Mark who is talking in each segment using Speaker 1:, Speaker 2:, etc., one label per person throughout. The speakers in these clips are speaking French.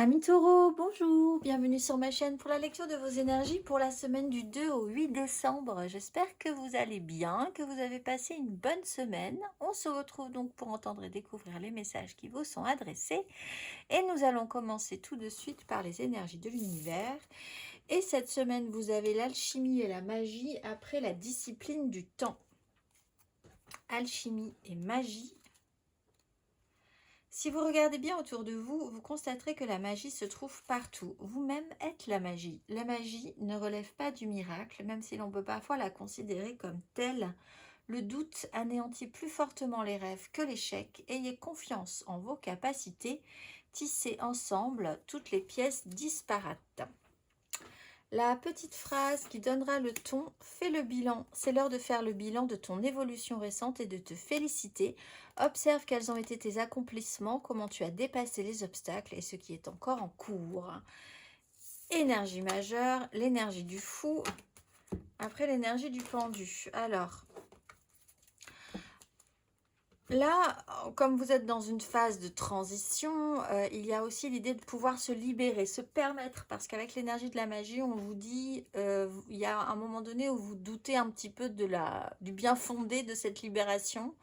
Speaker 1: Amis taureaux, bonjour, bienvenue sur ma chaîne pour la lecture de vos énergies pour la semaine du 2 au 8 décembre. J'espère que vous allez bien, que vous avez passé une bonne semaine. On se retrouve donc pour entendre et découvrir les messages qui vous sont adressés. Et nous allons commencer tout de suite par les énergies de l'univers. Et cette semaine, vous avez l'alchimie et la magie après la discipline du temps. Alchimie et magie. Si vous regardez bien autour de vous, vous constaterez que la magie se trouve partout. Vous-même êtes la magie. La magie ne relève pas du miracle, même si l'on peut parfois la considérer comme telle. Le doute anéantit plus fortement les rêves que l'échec. Ayez confiance en vos capacités. Tissez ensemble toutes les pièces disparates. La petite phrase qui donnera le ton, fais le bilan. C'est l'heure de faire le bilan de ton évolution récente et de te féliciter. Observe quels ont été tes accomplissements, comment tu as dépassé les obstacles et ce qui est encore en cours. Énergie majeure, l'énergie du fou, après l'énergie du pendu. Alors, là, comme vous êtes dans une phase de transition, il y a aussi l'idée de pouvoir se libérer, se permettre, parce qu'avec l'énergie de la magie, on vous dit, il y a un moment donné où vous doutez un petit peu du bien fondé de cette libération,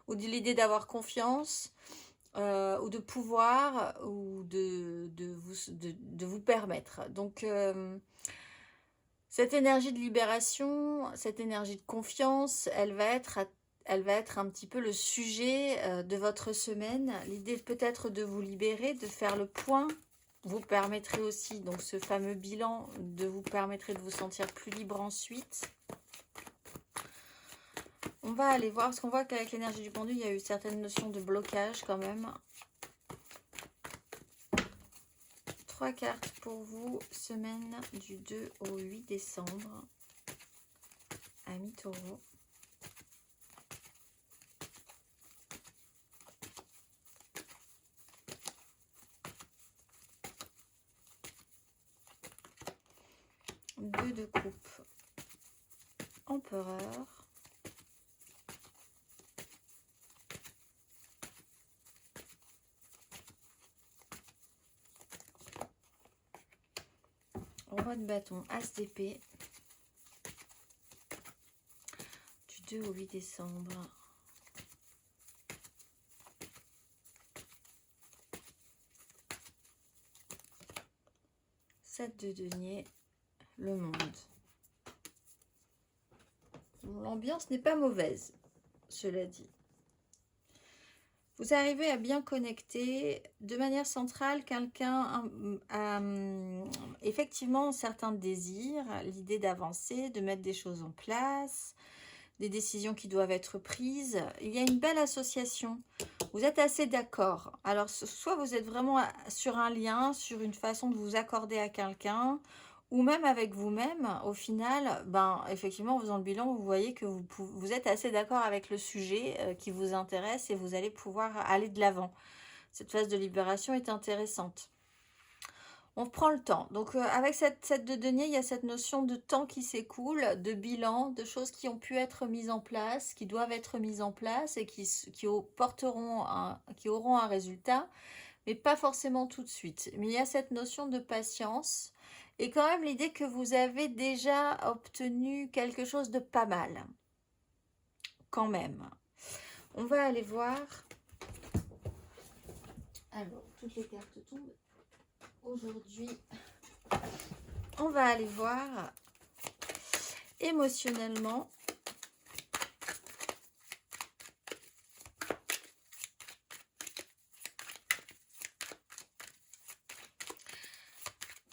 Speaker 1: ou de l'idée d'avoir confiance, ou de pouvoir, ou de vous permettre. Donc, cette énergie de libération, cette énergie de confiance, elle va être un petit peu le sujet de votre semaine. L'idée peut-être de vous libérer, de faire le point. Vous permettrez aussi, donc ce fameux bilan, de vous permettrez de vous sentir plus libre ensuite. On va aller voir, parce qu'on voit qu'avec l'énergie du pendu, il y a eu certaines notions de blocage quand même. 3 cartes pour vous, semaine du 2 au 8 décembre. Amis taureaux. Deux de coupe, empereur, roi de bâton, as d'épée, du 2 au 8 décembre. Sept de denier, le monde. L'ambiance n'est pas mauvaise, cela dit. Vous arrivez à bien connecter. De manière centrale, quelqu'un a effectivement certains désirs, l'idée d'avancer, de mettre des choses en place, des décisions qui doivent être prises. Il y a une belle association. Vous êtes assez d'accord. Alors, soit vous êtes vraiment sur un lien, sur une façon de vous accorder à quelqu'un, ou même avec vous-même. Au final, ben, effectivement, en faisant le bilan, vous voyez que vous êtes assez d'accord avec le sujet qui vous intéresse et vous allez pouvoir aller de l'avant. Cette phase de libération est intéressante. On prend le temps. Donc, avec cette de denier, il y a cette notion de temps qui s'écoule, de bilan, de choses qui ont pu être mises en place, qui doivent être mises en place et qui auront un résultat, mais pas forcément tout de suite. Mais il y a cette notion de patience et quand même l'idée que vous avez déjà obtenu quelque chose de pas mal. Quand même. On va aller voir. Alors, toutes les cartes tombent. Aujourd'hui, on va aller voir émotionnellement.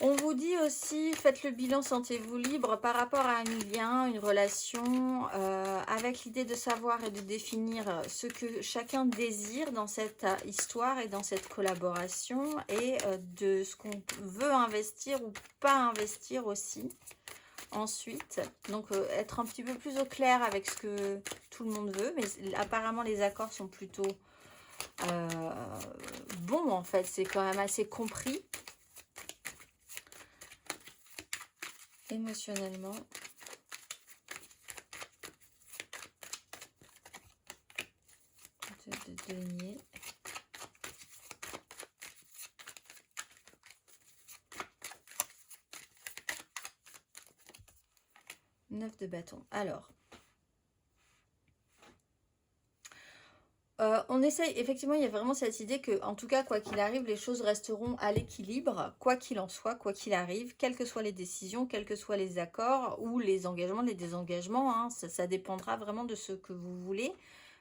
Speaker 1: On vous dit aussi, faites le bilan, sentez-vous libre par rapport à un lien, une relation, avec l'idée de savoir et de définir ce que chacun désire dans cette histoire et dans cette collaboration et de ce qu'on veut investir ou pas investir aussi. Ensuite, donc être un petit peu plus au clair avec ce que tout le monde veut, mais apparemment les accords sont plutôt bons en fait, c'est quand même assez compris. Émotionnellement. De denier. 9 de bâton. Alors, on essaye, effectivement, il y a vraiment cette idée que, en tout cas, quoi qu'il arrive, les choses resteront à l'équilibre, quoi qu'il en soit, quoi qu'il arrive, quelles que soient les décisions, quels que soient les accords ou les engagements, les désengagements, hein, ça dépendra vraiment de ce que vous voulez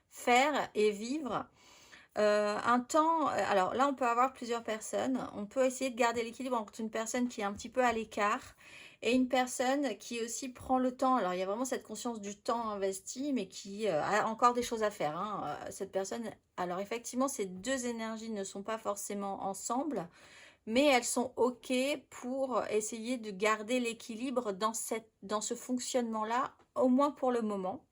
Speaker 1: faire et vivre. Un temps, alors là, on peut avoir plusieurs personnes. On peut essayer de garder l'équilibre entre une personne qui est un petit peu à l'écart et une personne qui aussi prend le temps. Alors, il y a vraiment cette conscience du temps investi, mais qui a encore des choses à faire, hein. Cette personne, alors effectivement, ces deux énergies ne sont pas forcément ensemble, mais elles sont OK pour essayer de garder l'équilibre dans ce fonctionnement-là, au moins pour le moment.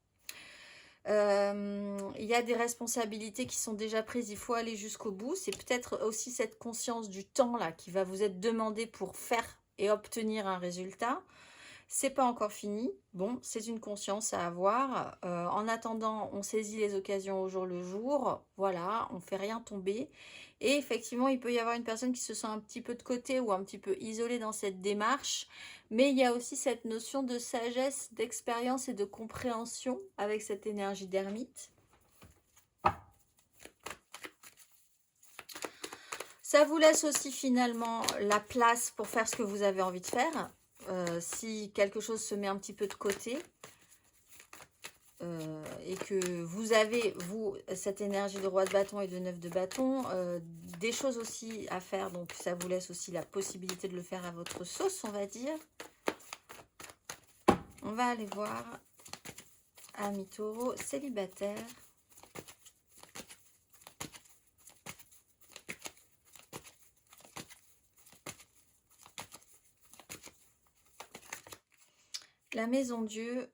Speaker 1: Il y a des responsabilités qui sont déjà prises, il faut aller jusqu'au bout. C'est peut-être aussi cette conscience du temps là qui va vous être demandée pour faire et obtenir un résultat. C'est pas encore fini. Bon, c'est une conscience à avoir. En attendant, on saisit les occasions au jour le jour. Voilà, on fait rien tomber. Et effectivement, il peut y avoir une personne qui se sent un petit peu de côté ou un petit peu isolée dans cette démarche. Mais il y a aussi cette notion de sagesse, d'expérience et de compréhension avec cette énergie d'ermite. Ça vous laisse aussi finalement la place pour faire ce que vous avez envie de faire. Si quelque chose se met un petit peu de côté et que vous avez, vous, cette énergie de roi de bâton et de 9 de bâton, des choses aussi à faire. Donc ça vous laisse aussi la possibilité de le faire à votre sauce, on va dire. On va aller voir Amis Taureau célibataire. La maison Dieu,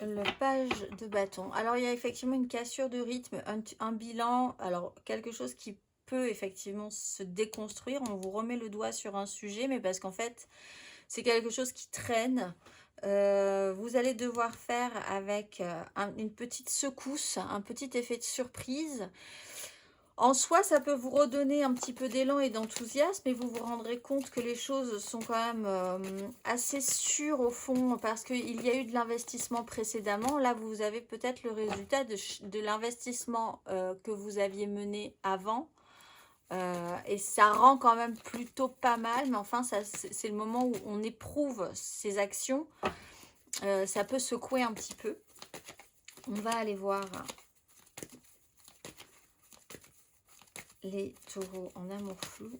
Speaker 1: le page de bâton. Alors, il y a effectivement une cassure de rythme, un bilan, alors quelque chose qui peut effectivement se déconstruire. On vous remet le doigt sur un sujet, mais parce qu'en fait, c'est quelque chose qui traîne. Vous allez devoir faire avec une petite secousse, un petit effet de surprise. En soi, ça peut vous redonner un petit peu d'élan et d'enthousiasme, et vous vous rendrez compte que les choses sont quand même assez sûres au fond, parce qu'il y a eu de l'investissement précédemment. Là, vous avez peut-être le résultat de l'investissement que vous aviez mené avant. Et ça rend quand même plutôt pas mal, mais enfin, c'est le moment où on éprouve ces actions. Ça peut secouer un petit peu. On va aller voir les taureaux en amour flou.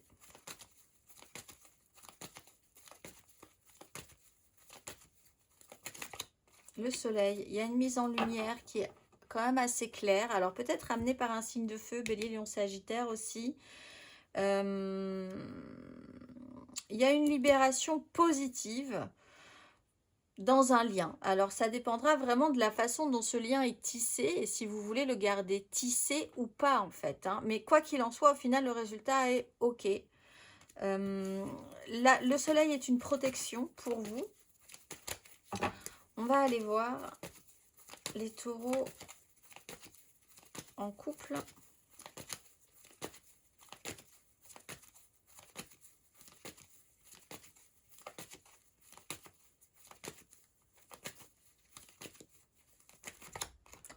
Speaker 1: Le soleil, il y a une mise en lumière qui est quand même assez claire. Alors peut-être amenée par un signe de feu, Bélier, Lion, Sagittaire aussi. Il y a une libération positive dans un lien. Alors ça dépendra vraiment de la façon dont ce lien est tissé et si vous voulez le garder tissé ou pas en fait, hein. Mais quoi qu'il en soit, au final, le résultat est OK. Le soleil est une protection pour vous. On va aller voir les taureaux en couple.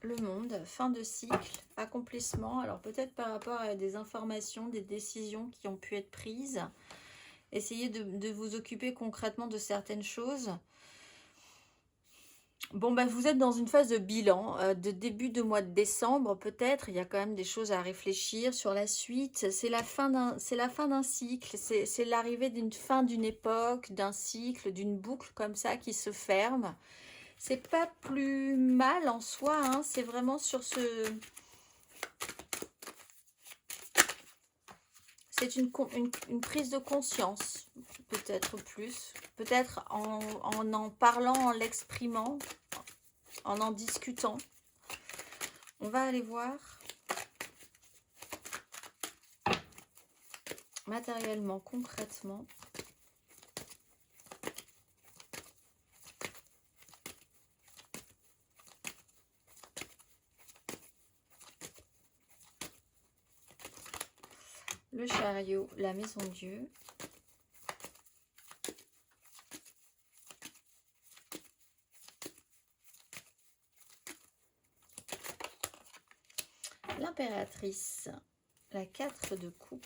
Speaker 1: Le monde, fin de cycle, accomplissement. Alors peut-être par rapport à des informations, des décisions qui ont pu être prises. Essayez de vous occuper concrètement de certaines choses. Bon, ben, vous êtes dans une phase de bilan, de début de mois de décembre peut-être. Il y a quand même des choses à réfléchir sur la suite. C'est la fin d'un cycle, c'est l'arrivée d'une fin d'une époque, d'un cycle, d'une boucle comme ça qui se ferme. C'est pas plus mal en soi, hein. C'est vraiment sur ce... C'est une prise de conscience, peut-être plus. Peut-être en parlant, en l'exprimant, en discutant. On va aller voir matériellement, concrètement. Le chariot, la maison Dieu. l'impératrice, la 4 de coupe,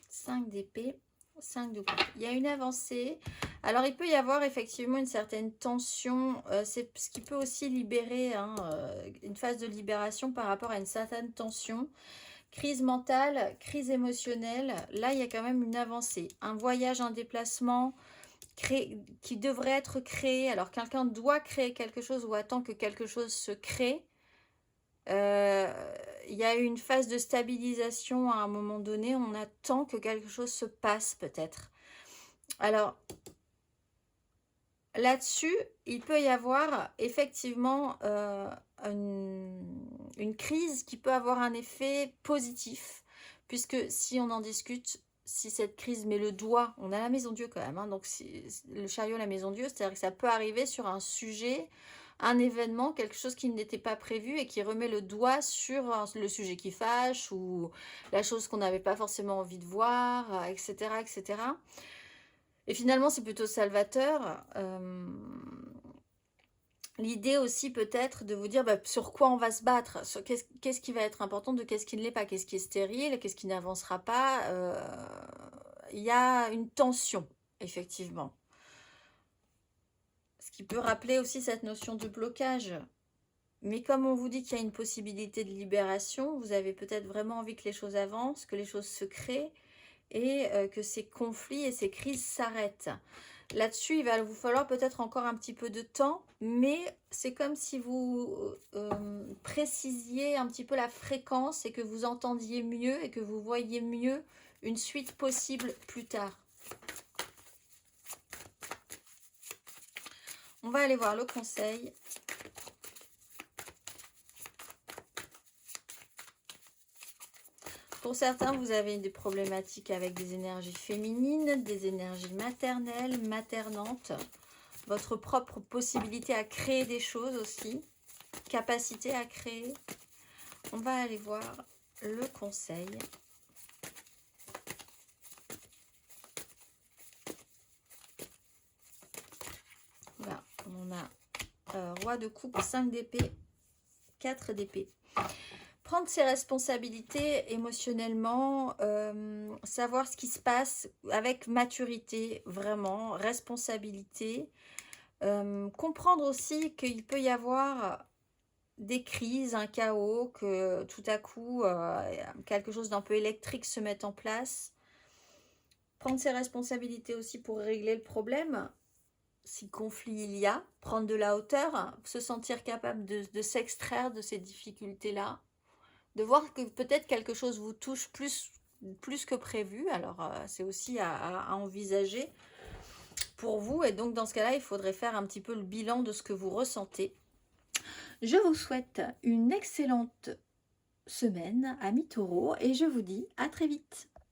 Speaker 1: cinq d'épée, 5 de coupe. Il y a une avancée. Alors, il peut y avoir effectivement une certaine tension. C'est ce qui peut aussi libérer, hein, une phase de libération par rapport à une certaine tension. Crise mentale, crise émotionnelle. Là, il y a quand même une avancée. Un voyage, un déplacement qui devrait être créé. Alors, quelqu'un doit créer quelque chose ou attend que quelque chose se crée. Il y a une phase de stabilisation à un moment donné. On attend que quelque chose se passe peut-être. Alors, là-dessus, il peut y avoir effectivement une crise qui peut avoir un effet positif, puisque si on en discute, si cette crise met le doigt, on a la maison Dieu quand même, hein, donc le chariot, la maison Dieu, c'est-à-dire que ça peut arriver sur un sujet, un événement, quelque chose qui n'était pas prévu et qui remet le doigt sur le sujet qui fâche ou la chose qu'on n'avait pas forcément envie de voir, etc., etc. Et finalement, c'est plutôt salvateur. L'idée aussi peut-être de vous dire sur quoi on va se battre, qu'est-ce qui va être important, de qu'est-ce qui ne l'est pas, qu'est-ce qui est stérile, qu'est-ce qui n'avancera pas. Il y a une tension, effectivement. Ce qui peut rappeler aussi cette notion de blocage. Mais comme on vous dit qu'il y a une possibilité de libération, vous avez peut-être vraiment envie que les choses avancent, que les choses se créent et que ces conflits et ces crises s'arrêtent. Là-dessus, il va vous falloir peut-être encore un petit peu de temps, mais c'est comme si vous précisiez un petit peu la fréquence et que vous entendiez mieux et que vous voyiez mieux une suite possible plus tard. On va aller voir le conseil. Pour certains, vous avez des problématiques avec des énergies féminines, des énergies maternelles, maternantes, votre propre possibilité à créer des choses aussi, capacité à créer. On va aller voir le conseil. Là, on a roi de coupe, 5 d'épée, 4 d'épée. Prendre ses responsabilités émotionnellement, savoir ce qui se passe avec maturité, vraiment, responsabilité. Comprendre aussi qu'il peut y avoir des crises, un chaos, que tout à coup, quelque chose d'un peu électrique se mette en place. Prendre ses responsabilités aussi pour régler le problème, si conflit il y a. Prendre de la hauteur, se sentir capable de s'extraire de ces difficultés-là. De voir que peut-être quelque chose vous touche plus que prévu. Alors, c'est aussi à envisager pour vous. Et donc, dans ce cas-là, il faudrait faire un petit peu le bilan de ce que vous ressentez. Je vous souhaite une excellente semaine, amis taureaux, et je vous dis à très vite.